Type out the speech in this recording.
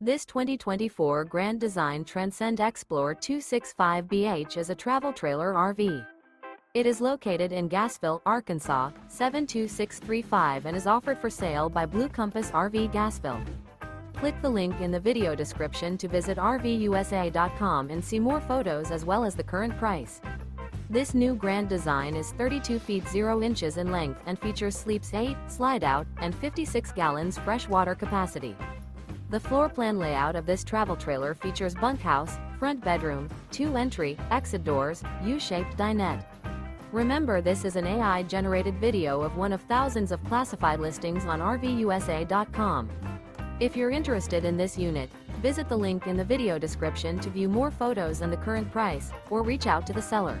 This 2024 Grand Design Transcend Xplor 265BH is a travel trailer RV. It is located in Gassville, Arkansas, 72635 and is offered for sale by Blue Compass RV Gassville. Click the link in the video description to visit RVUSA.com and see more photos as well as the current price. This new Grand Design is 32 feet 0 inches in length and features sleeps 8, slide-out, and 56 gallons fresh water capacity. The floor plan layout of this travel trailer features bunkhouse, front bedroom, 2 entry, exit doors, U-shaped dinette. Remember, this is an AI-generated video of one of thousands of classified listings on RVUSA.com. If you're interested in this unit, visit the link in the video description to view more photos and the current price, or reach out to the seller.